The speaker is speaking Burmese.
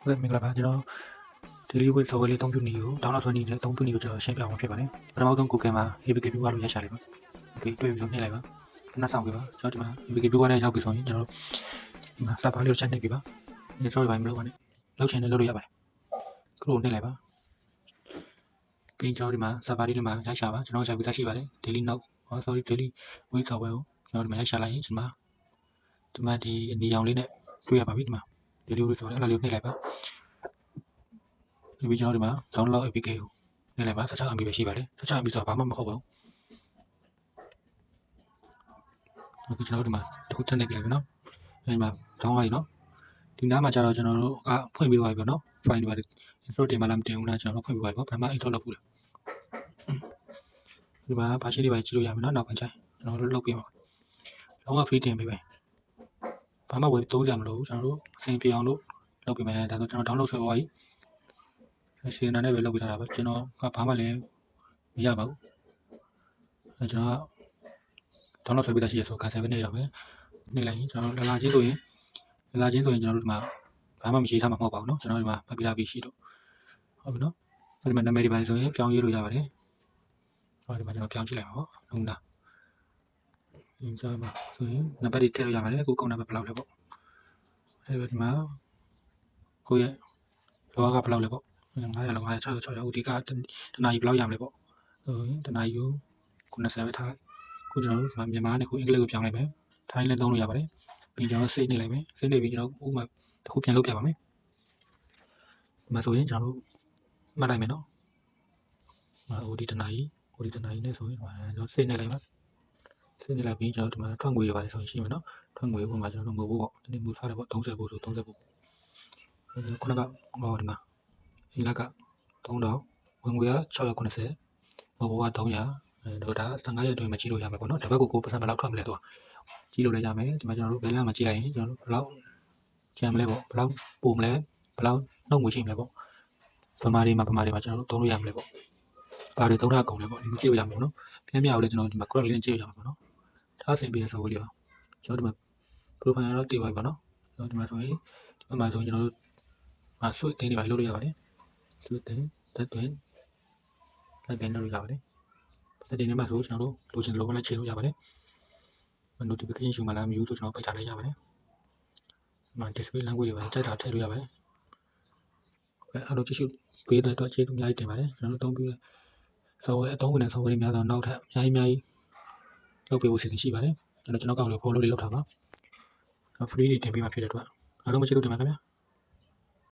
ဟုတ်ကဲ့မင်္ဂလာပါကျွန်တော် daily with software လေးအသုံးပြုနည်းကို download ဆွဲနည်းနဲ့အသုံးပြုနည်းကိုကျွန်တော်ရှင်းပြအောင်ဖြစ်ပါတယ်ပထမဆုံး Google မှာ APK viewer လို့ရရှာလိုက်ပါ okay တွေ့ပြီဆိုနှိပ်လိုက်ပါခဏစောင့်ကြပါကျွန်တော်ဒီမှာ APK viewer နဲ့ရောက်ပြီဆိုရင်ကျွန်တော်ဒီမှာ server လေးကိုချက်နှိပ်ပြပါဒီ sorry ဘာမလုပ်ပါနဲ့လောက်ချင်တယ်လုပ်လို့ရပါတယ်ခုလိုနှိပ်လိုက်ပါပြီးကျွန်တော်ဒီမှာ server လေးတွေမှာရိုက်ရှာပါကျွန်တော်ရိုက်ပြီးသားရှိပါတယ် daily note sorry daily with software ကိုကျွန်တော်ဒီမှာရိုက်ရှာလိုက်ရင်ဒီမှာဒီအနီရောင်လေးနဲ့တွေ့ရပါပြီဒီမှာ daily with software အဲ့ဒါလေးကိုနှိပ်လိုက်ပါဒီကျွန်တော်ဒီမှာ download APK ကိုနှိပ်လိုက်ပါ16 MB ပဲရှိပါတယ်16 MB ဆိုတာဘာမှမဟုတ်ပါဘူးအခုကျွန်တော်ဒီမှာတစ်ခုထပ်နှိပ်ပြလိုက်ပါနော်အဲဒီမှာ download ရနော်ဒီနားမှာကျတော့ကျွန်တော်တို့ဖွင့်ပြီးသွားပြီပေါ့နော် file တွေပါ intro တင်မှလားမတင်ဘူးလားကျွန်တော်တို့ဖွင့်ပြီးသွားပြီပေါ့ဘာမှ intro လုပ်ဘူးလေဒီမှာဘာရှိတွေပါကြည့်လို့ရမယ်နော်နောက်ပိုင်းကျရင်ကျွန်တော်တို့လုပ်ပေးပါလုံးဝ free တင်ပေးမယ်ဘာမှဝယ်သုံးကြမလို့ကျွန်တော်တို့အဆင်ပြေအောင်လို့လုပ်ပေးမယ်ဒါဆိုကျွန်တော် download ဆွဲသွားပြီရှင်းနာနဲ့ပဲလုပ်ပေးထားတာပဲကျွန်တော်ကဘာမှလည်းမရပါဘူးအဲကျွန်တော်download ဆွဲပေးတာရှိရဆို cancel ပဲနေတော့မယ်နေလိုက်ရင်ကျွန်တော်လာချင်းဆိုရင်ကျွန်တော်တို့ဒီမှာဘာမှမရှိထားမှာမဟုတ်ပါဘူးเนาะကျွန်တော်ဒီမှာပတ်ပြထားပြီးရှိတော့ဟုတ်ပြီเนาะဒီမှာနာမည်တွေပါဆိုရင်ပြောင်းရေးလို့ရပါတယ်ဟောဒီမှာကျွန်တော်ပြောင်းကြည့်လိုက်ပါပေါ့ဟုတ်လားဒီကြောင်ပါဆိုရင်နံပါတ်တွေထည့်လို့ရပါတယ်အခုကုန်းနံပါတ်ဘယ်လောက်လဲပေါ့အဲဒီဒီမှာကိုယ့်ရဲ့လောကဘယ်လောက်လဲပေါ့900လောက်900 600 600ဒီကတနားကြီးဘယ်လောက်ရမလဲပေါ့ဆိုရင်တနားကြီးကို90ပဲထားလိုက်ခုကျွန်တော်တို့မြန်မာနဲ့ခုအင်္ဂလိပ်ကိုပြောင်းလိုက်မယ်ထိုင်းလည်းသုံးလို့ရပါတယ်ပြီးကျွန်တော်စိတ်နေလိုက်မယ်စိတ်နေပြီးကျွန်တော်ဥပမာတစ်ခုပြန်လုပ်ပြပါမယ်ဒီမှာဆိုရင်ကျွန်တော်တို့မှတ်လိုက်မယ်နော်ဟိုဒီတနားကြီးနဲ့ဆိုရင်ကျွန်တော်စိတ်နေလိုက်ပါစိတ်နေလိုက်ပြီးကျွန်တော်ဒီမှာထွက်ငွေတွေပါတယ်ဆိုရင်ရှိမယ်နော်ထွက်ငွေဥပမာကျွန်တော်တို့ငွေဖို့ပေါ့ဒီနေ့ငွေစားတယ်ပေါ့30ဖို့ဆို30ဖို့ခုနကဟောဒီမှာဒီလက3000ဝင်ငွေက690ဟိုဘက300တော့ဒါ15ရက်အတွင်းမှာကြည့်လို့ရမယ်ပေါ့နော်တစ်ပတ်ကိုပတ်စံဘယ်လောက်ထွက်မလဲတော့ကြည့်လို့လည်းရမယ်ဒီမှာကျွန်တော်တို့ဘယ်လမ်းမှာကြည့်လိုက်ရင်ကျွန်တော်တို့ဘယ်လောက်ကျန်မလဲပေါ့ဘယ်လောက်ပို့မလဲဘယ်လောက်နှုတ်ငွေရှိမလဲပေါ့ဗမာတွေမှာကျွန်တော်တို့သုံးလို့ရမလဲပေါ့ဘာတွေသုံးထားကုန်လဲပေါ့ဒီမှာကြည့်လို့ရမှာပေါ့နော်ပြန်ပြအောင်လည်းကျွန်တော်ဒီမှာ correct လေးနဲ့ကြည့်လို့ရမှာပေါ့နော်ထားဆင်ပြီးရဆိုလို့ရကျွန်တော်ဒီမှာ profile တော့တည်ပါပြီပေါ့နော်ကျွန်တော်ဒီမှာဆိုရင်ဒီမှာဆိုရင်ကျွန်တော်တို့ဆွတ်တင်းတွေပါလုပ်လို့ရပါတယ်ဆွတ်တင်းတက်တွင်လိုက်ပြန်လုပ်လို့ရပါတယ်တက်တင်းတွေမှာဆိုကျွန်တော်တို့လိုချင်လိုပဲလိုက်ချိန်လို့ရပါတယ် notification ရှုမှလားမယူဆိုကျွန်တော်ပိတ်ထားလိုက်ရပါတယ်ဒီမှာ display language တွေပါကြိုက်တာထည့်လို့ရပါတယ်အဲ့လိုကြည့်ရှုပေးတဲ့အတွက်ကျေးဇူးအများကြီးတင်ပါတယ်ကျွန်တော်တို့အသုံးပြုတဲ့ software အသုံးဝင်တဲ့ software တွေများတော့နောက်ထပ်အများကြီးလုပ်ပေးဖို့စီစဉ်ရှိပါတယ်ကျွန်တော်ကောက်လို့ follow လေးလုပ်ထားပါfree တွေတင်ပေးမှာဖြစ်တဲ့အတွက်အားလုံးကျေးဇူးတင်ပါတယ်ခင်ဗျာ